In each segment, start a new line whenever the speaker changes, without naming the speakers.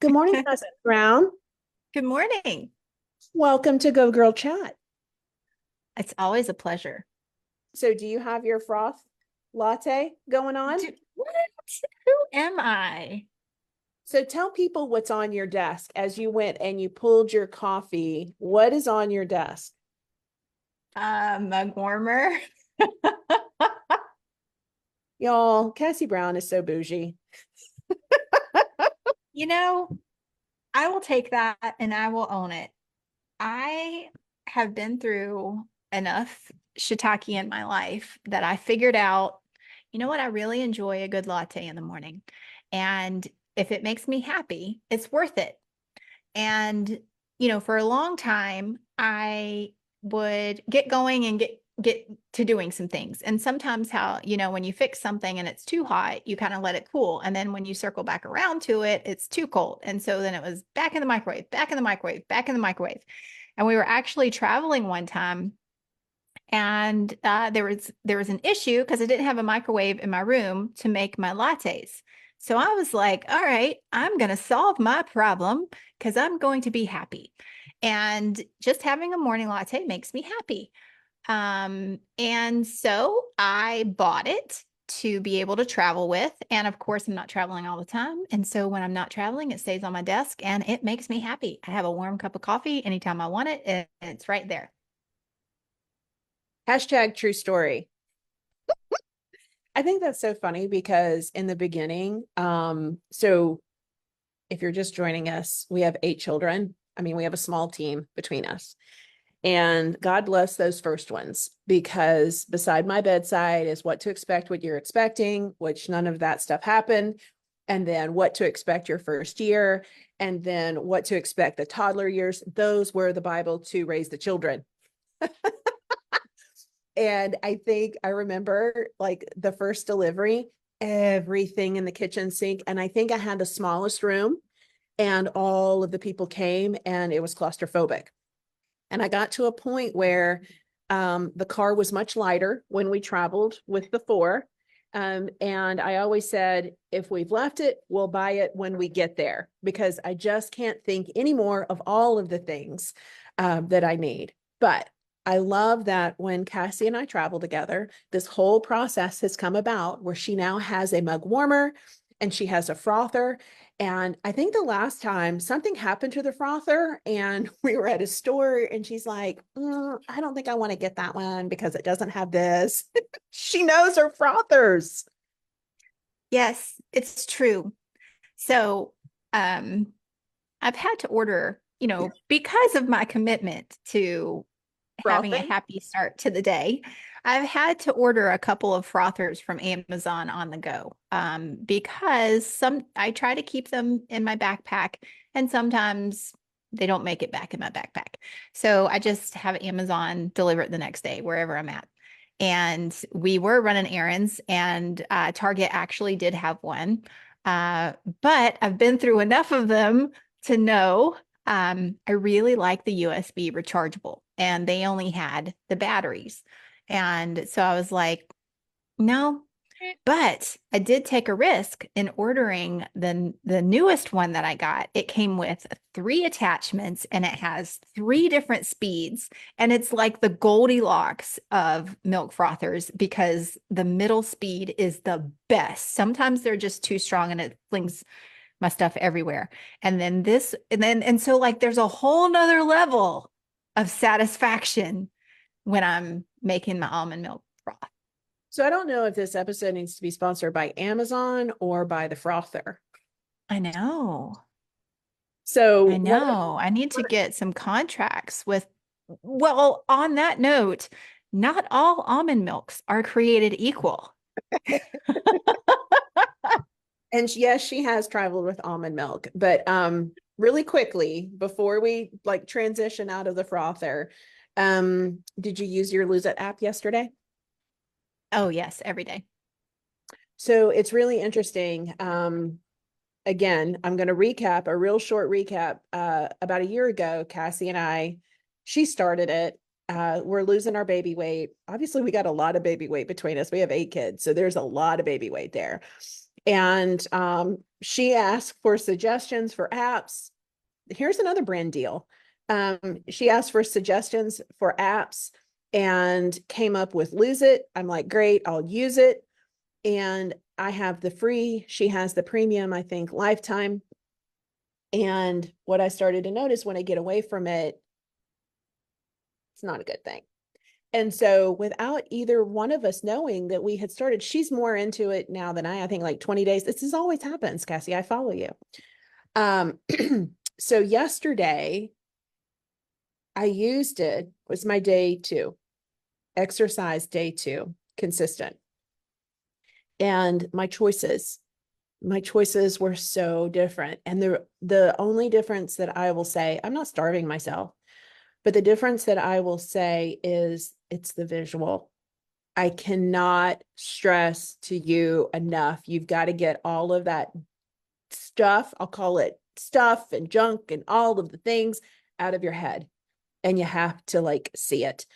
Good morning, Cousin Brown.
Good morning.
Welcome to Go Girl Chat.
It's always a pleasure.
So, do you have your froth latte going on?
What? Who am I?
So, tell people what's on your desk as you went and you pulled your coffee. What is on your desk?
Mug warmer.
Y'all, Cassie Brown is so bougie.
You know, I will take that and I will own it. I have been through enough shiitake in my life that I figured out, you know what? I really enjoy a good latte in the morning. And if it makes me happy, it's worth it. And, for a long time, I would get going and get to doing some things. And sometimes when you fix something and it's too hot, you kind of let it cool. And then when you circle back around to it, it's too cold. And so then it was back in the microwave, back in the microwave, back in the microwave. And we were actually traveling one time and there was an issue because I didn't have a microwave in my room to make my lattes. So I was like, all right, I'm going to solve my problem because I'm going to be happy. And just having a morning latte makes me happy. And so I bought it to be able to travel with. And of course, I'm not traveling all the time. And so when I'm not traveling, it stays on my desk and it makes me happy. I have a warm cup of coffee anytime I want it, and it's right there.
Hashtag true story. I think that's so funny because in the beginning, so if you're just joining us, we have 8 children. I mean, we have a small team between us. And God bless those first ones because beside my bedside is what to expect, what you're expecting, which none of that stuff happened. And then what to expect your first year. And then what to expect the toddler years. Those were the Bible to raise the children. And I think I remember like the first delivery, everything in the kitchen sink. And I think I had the smallest room and all of the people came and it was claustrophobic. And I got to a point where the car was much lighter when we traveled with the four. And I always said, if we've left it, we'll buy it when we get there, because I just can't think anymore of all of the things that I need. But I love that when Cassie and I travel together, this whole process has come about where she now has a mug warmer and she has a frother. And I think the last time something happened to the frother and we were at a store and she's like, I don't think I want to get that one because it doesn't have this. She knows her frothers.
Yes, it's true. So, I've had to order, because of my commitment to having a
Frothing.
happy start to the day, I've had to order a couple of frothers from Amazon on the go. Because I try to keep them in my backpack and sometimes they don't make it back in my backpack. So I just have Amazon deliver it the next day wherever I'm at. And we were running errands, and Target actually did have one. But I've been through enough of them to know I really like the USB rechargeable, and they only had the batteries. And so I was like, no, but I did take a risk in ordering the newest one that I got. It came with 3 attachments and it has 3 different speeds. And it's like the Goldilocks of milk frothers because the middle speed is the best. Sometimes they're just too strong and it flings my stuff everywhere. And so like there's a whole nother level of satisfaction when I'm making my almond milk froth.
So I don't know if this episode needs to be sponsored by Amazon or by the frother.
I know.
So
I know. I need to get some contracts with, well, on that note, not all almond milks are created equal.
and yes, she has traveled with almond milk, but really quickly before we like transition out of the frother, did you use your Lose It app yesterday?
Oh, yes, every day.
So it's really interesting. Again, I'm going to recap a real short recap. About a year ago, Cassie and I, she started it. We're losing our baby weight. Obviously, we got a lot of baby weight between us. We have 8 kids, so there's a lot of baby weight there. And she asked for suggestions for apps. Here's another brand deal. She asked for suggestions for apps and came up with Lose It. I'm like, great, I'll use it. And I have the free, she has the premium, I think, lifetime. And what I started to notice when I get away from it, it's not a good thing. And so without either one of us knowing that we had started, she's more into it now than I think like 20 days. This is always happens, Cassie. I follow you. So yesterday I used it, was my day 2, exercise day 2, consistent. And my choices were so different. And the only difference that I will say, I'm not starving myself, but the difference that I will say is it's the visual. I cannot stress to you enough. You've got to get all of that stuff, I'll call it stuff and junk and all of the things out of your head. And you have to like see it,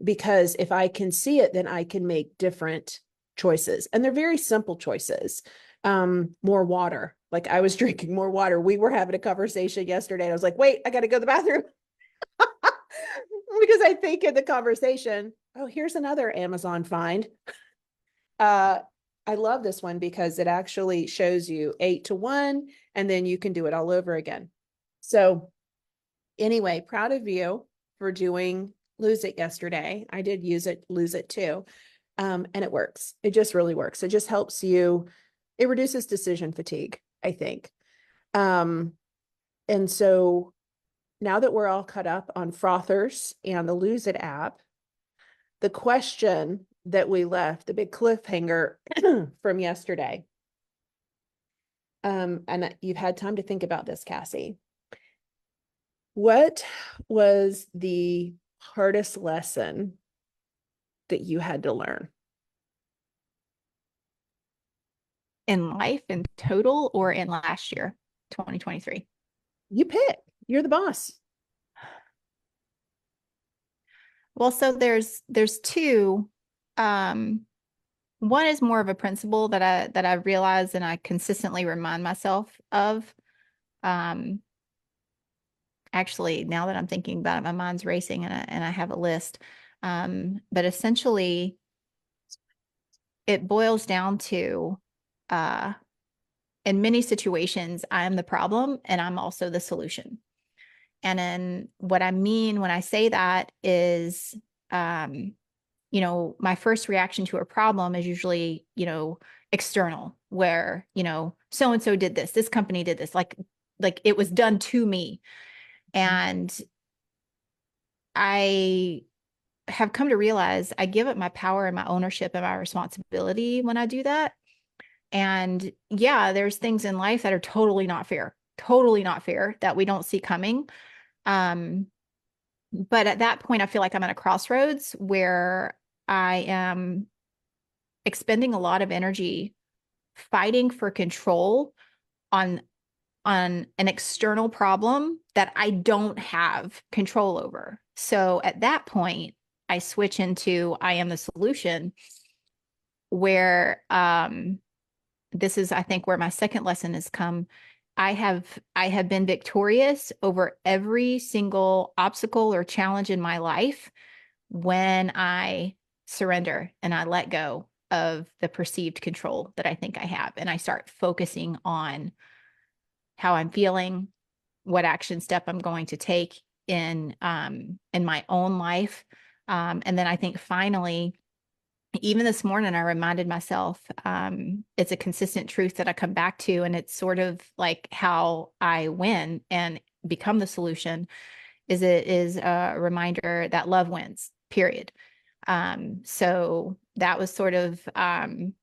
because if I can see it, then I can make different choices. And they're very simple choices. More water. Like I was drinking more water. We were having a conversation yesterday. And I was like, wait, I got to go to the bathroom. Because I think in the conversation, oh, here's another Amazon find. I love this one because it actually shows you 8 to 1, and then you can do it all over again. So anyway, proud of you for doing Lose It yesterday. I did Lose It too. And it works. It just really works. It just helps you. It reduces decision fatigue, I think. And so now that we're all caught up on Frothers and the Lose It app, the question that we left, the big cliffhanger from yesterday, and you've had time to think about this, Cassie. What was the hardest lesson that you had to learn?
In life in total or in last year, 2023?
You pick. You're the boss.
Well, so there's two. One is more of a principle that I realize and I consistently remind myself of. Actually, now that I'm thinking about it, my mind's racing and I have a list. But essentially, it boils down to, in many situations, I am the problem and I'm also the solution. And then what I mean when I say that is, my first reaction to a problem is usually, external, where, so-and-so did this company did this, like it was done to me. And I have come to realize I give up my power and my ownership and my responsibility when I do that. And yeah, there's things in life that are totally not fair that we don't see coming. But at that point, I feel like I'm at a crossroads where I am expending a lot of energy fighting for control on an external problem that I don't have control over. So at that point, I switch into I am the solution, where this is, I think, where my second lesson has come. I have been victorious over every single obstacle or challenge in my life when I surrender and I let go of the perceived control that I think I have, and I start focusing on how I'm feeling, what action step I'm going to take in my own life. And then I think finally, even this morning, I reminded myself, it's a consistent truth that I come back to, and it's sort of like how I win and become the solution. It is a reminder that love wins, period. So that was sort of, I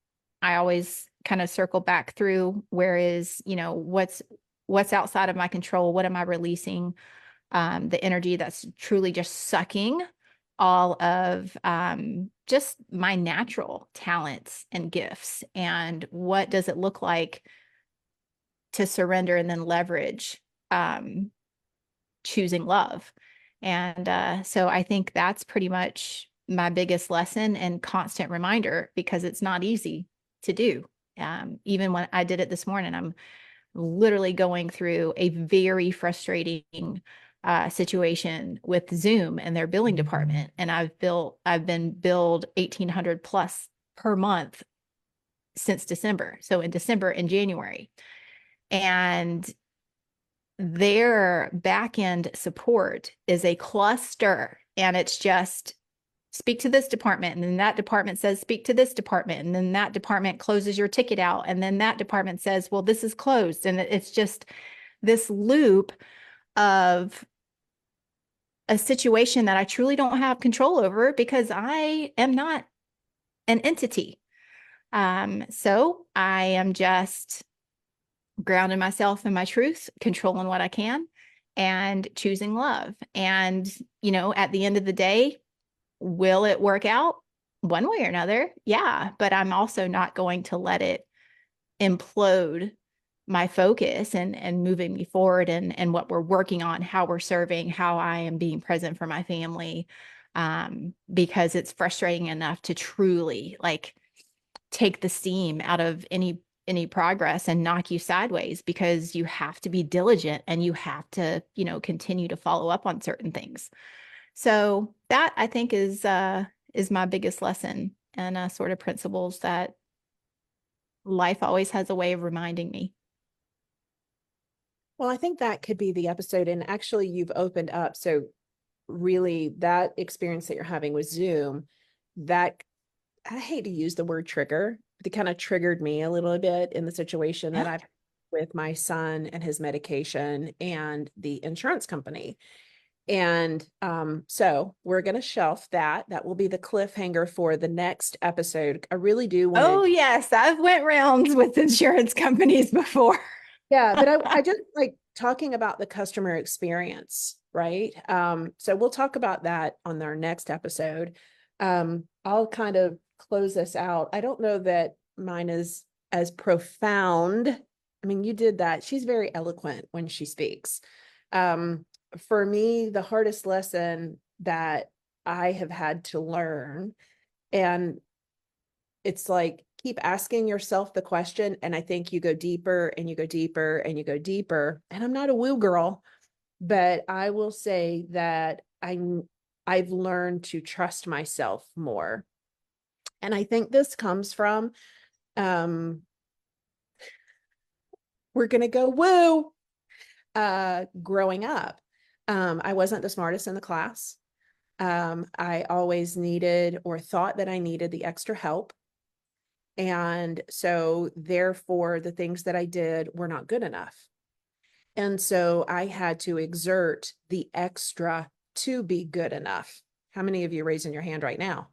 always kind of circle back through, whereas, what's outside of my control? What am I releasing? The energy that's truly just sucking all of just my natural talents and gifts. And what does it look like to surrender and then leverage choosing love? And so I think that's pretty much my biggest lesson and constant reminder, because it's not easy to do. Even when I did it this morning, I'm literally going through a very frustrating situation with Zoom and their billing department. And I've been billed 1,800 plus per month since December. So in December and January. And their back end support is a cluster. And it's just speak to this department. And then that department says, speak to this department. And then that department closes your ticket out. And then that department says, well, this is closed. And it's just this loop of a situation that I truly don't have control over because I am not an entity. So I am just grounding myself in my truth, controlling what I can, and choosing love. And, at the end of the day, will it work out one way or another? Yeah, but I'm also not going to let it implode my focus and moving me forward and what we're working on, how we're serving, how I am being present for my family, because it's frustrating enough to truly like take the steam out of any progress and knock you sideways because you have to be diligent and you have to, continue to follow up on certain things. So that I think is my biggest lesson and sort of principles that life always has a way of reminding me.
Well, I think that could be the episode. And actually, you've opened up. So, really, that experience that you're having with Zoom, that I hate to use the word trigger, but it kind of triggered me a little bit in the situation that
Yeah.
I've with my son and his medication and the insurance company. And so we're going to shelf that. That will be the cliffhanger for the next episode. I really do want
Oh
to.
yes, I've went rounds with insurance companies before.
Yeah, but I just like talking about the customer experience, right? So we'll talk about that on our next episode. I'll kind of close this out. I don't know that mine is as profound. I mean, you did that. She's very eloquent when she speaks. For me, the hardest lesson that I have had to learn, and it's like keep asking yourself the question, and I think you go deeper and you go deeper and you go deeper. And I'm not a woo girl, but I will say that I've learned to trust myself more. And I think this comes from um we're going to go woo growing up. I wasn't the smartest in the class. I always needed or thought that I needed the extra help. And so therefore the things that I did were not good enough. And so I had to exert the extra to be good enough. How many of you raising your hand right now?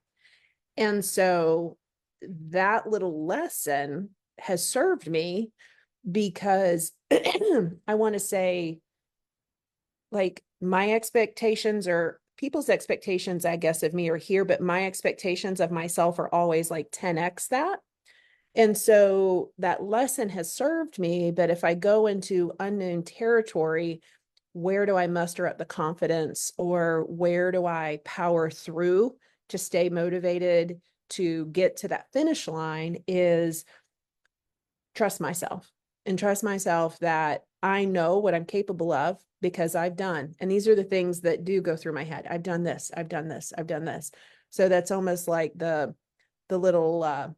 And so that little lesson has served me because I want to say, like, my expectations or people's expectations, I guess, of me are here, but my expectations of myself are always like 10x that. And so that lesson has served me. But if I go into unknown territory, where do I muster up the confidence, or where do I power through to stay motivated to get to that finish line is trust myself and trust myself that I know what I'm capable of because I've done. And these are the things that do go through my head. I've done this, I've done this, I've done this. So that's almost like the little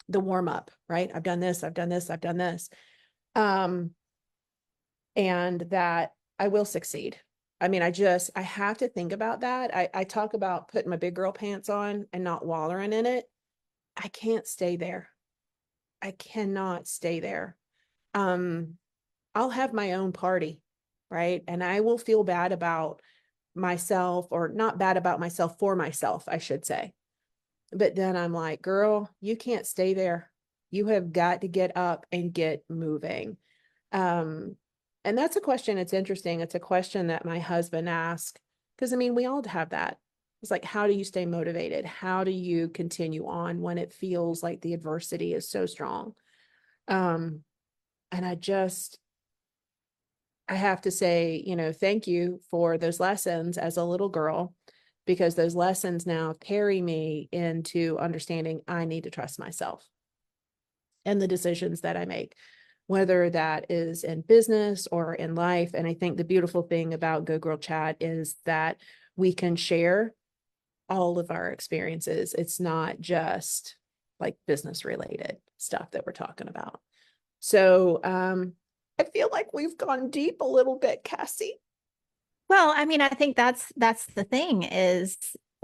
the warm up, right? I've done this, I've done this, I've done this. And that I will succeed. I mean, I have to think about that. I talk about putting my big girl pants on and not wallowing in it. I can't stay there. I cannot stay there. Um, I'll have my own party, right? And I will feel bad about myself, or not bad about myself, for myself, I should say. But then I'm like, girl, you can't stay there. You have got to get up and get moving. Um, and that's a question. It's interesting. It's a question that my husband asked, because I mean, we all have that. It's like, how do you stay motivated? How do you continue on when it feels like the adversity is so strong? Um, and I have to say, thank you for those lessons as a little girl, because those lessons now carry me into understanding I need to trust myself. and the decisions that I make, whether that is in business or in life. And I think the beautiful thing about Go Girl Chat is that we can share all of our experiences. It's not just like business related stuff that we're talking about. So I feel like we've gone deep a little bit, Cassie.
Well, I mean, I think that's the thing is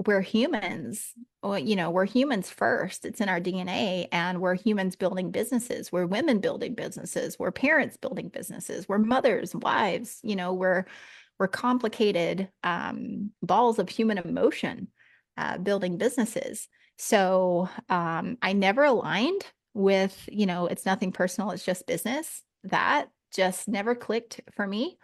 we're humans. Well, we're humans first. It's in our DNA, and we're humans building businesses. We're women building businesses. We're parents building businesses. We're mothers, wives. We're complicated balls of human emotion building businesses. So I never aligned with, it's nothing personal. It's just business. That just never clicked for me.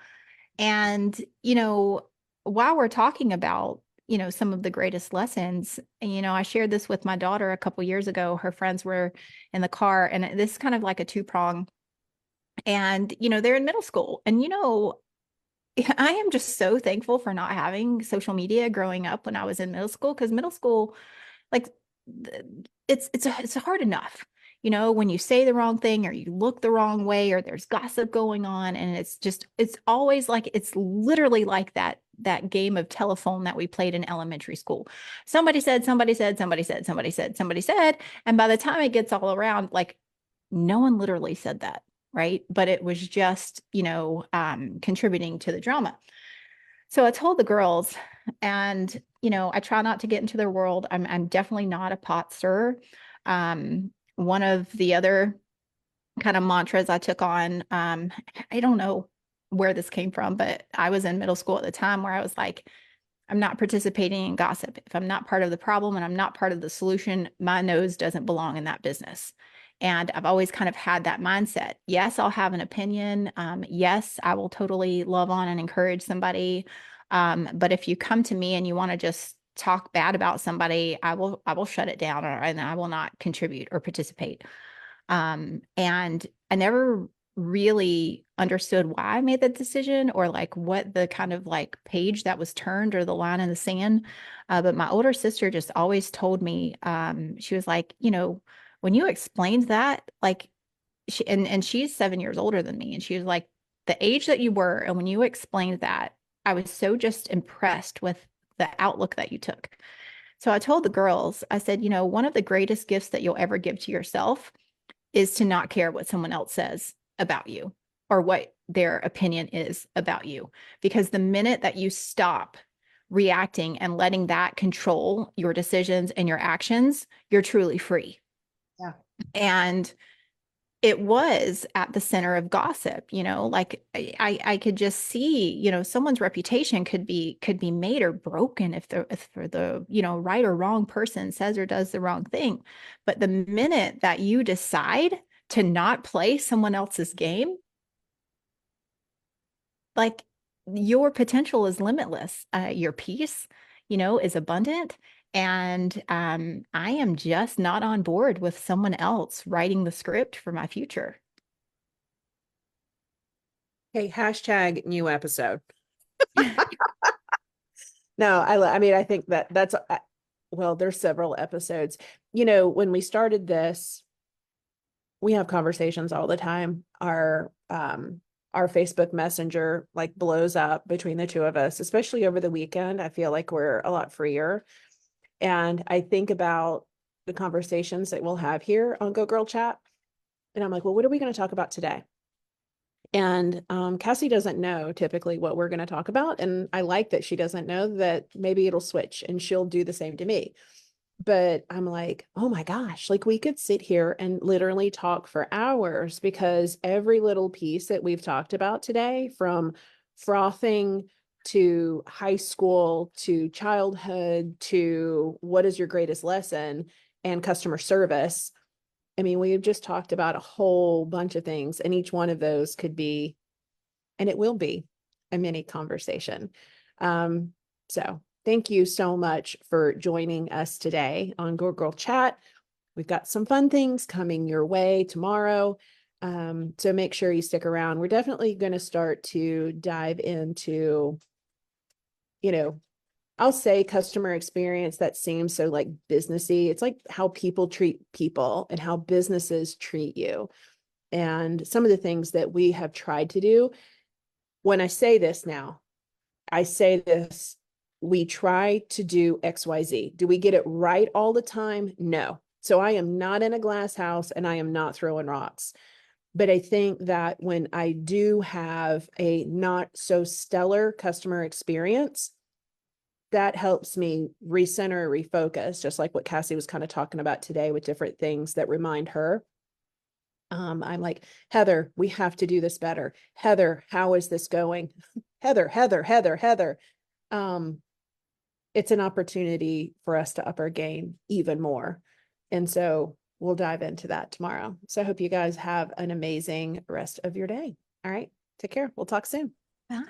And, while we're talking about, some of the greatest lessons, I shared this with my daughter a couple years ago. Her friends were in the car, and this is kind of like a two-prong. And, they're in middle school. And, I am just so thankful for not having social media growing up when I was in middle school, because middle school, like, it's hard enough, when you say the wrong thing or you look the wrong way or there's gossip going on, and it's always like, it's literally like that game of telephone that we played in elementary school. Somebody said, somebody said, somebody said, somebody said, somebody said, and by the time it gets all around, like, no one literally said that, right? But it was just, contributing to the drama. So I told the girls, and I try not to get into their world. I'm definitely not a pot stirrer. One of the other kind of mantras I took on, I don't know where this came from, but I was in middle school at the time where I was like, I'm not participating in gossip. If I'm not part of the problem and I'm not part of the solution, my nose doesn't belong in that business. And I've always kind of had that mindset. Yes, I'll have an opinion. Yes, I will totally love on and encourage somebody. But if you come to me and you want to just talk bad about somebody, I will shut it down, and I will not contribute or participate. And I never really understood why I made that decision, or like what the kind of like page that was turned or the line in the sand. But my older sister just always told me, she was like, when you explained that, like, and she's 7 years older than me, and she was like, the age that you were, and when you explained that, I was so just impressed with the outlook that you took. So I told the girls, I said, one of the greatest gifts that you'll ever give to yourself is to not care what someone else says about you or what their opinion is about you. Because the minute that you stop reacting and letting that control your decisions and your actions, you're truly free.
Yeah.
And it was at the center of gossip, like I could just see, someone's reputation could be made or broken if the right or wrong person says or does the wrong thing. But the minute that you decide to not play someone else's game, like, your potential is limitless. Your peace, is abundant. And I am just not on board with someone else writing the script for my future.
Hey, hashtag new episode. No, I mean, I think that's, well, there's several episodes. When we started this, we have conversations all the time. Our Facebook Messenger like blows up between the two of us, especially over the weekend. I feel like we're a lot freer. And I think about the conversations that we'll have here on Go Girl Chat. And I'm like, well, what are we going to talk about today? And Cassie doesn't know typically what we're going to talk about. And I like that she doesn't know, that maybe it'll switch and she'll do the same to me. But I'm like, oh my gosh, like we could sit here and literally talk for hours, because every little piece that we've talked about today, from frothing to high school to childhood to what is your greatest lesson and customer service. I mean, we've just talked about a whole bunch of things, and each one of those could be, and it will be, a mini conversation. So thank you so much for joining us today on Go Girl Chat. We've got some fun things coming your way tomorrow. So make sure you stick around. We're definitely going to start to dive into, I'll say customer experience that seems so like businessy. It's like how people treat people and how businesses treat you. And some of the things that we have tried to do, when I say this now, I say this, we try to do XYZ. Do we get it right all the time? No. So I am not in a glass house and I am not throwing rocks. But I think that when I do have a not so stellar customer experience, that helps me recenter, refocus, just like what Cassie was kind of talking about today with different things that remind her. I'm like, Heather, we have to do this better. Heather, how is this going? Heather. Um, it's an opportunity for us to up our game even more. And so we'll dive into that tomorrow. So I hope you guys have an amazing rest of your day. All right. Take care. We'll talk soon.
Bye.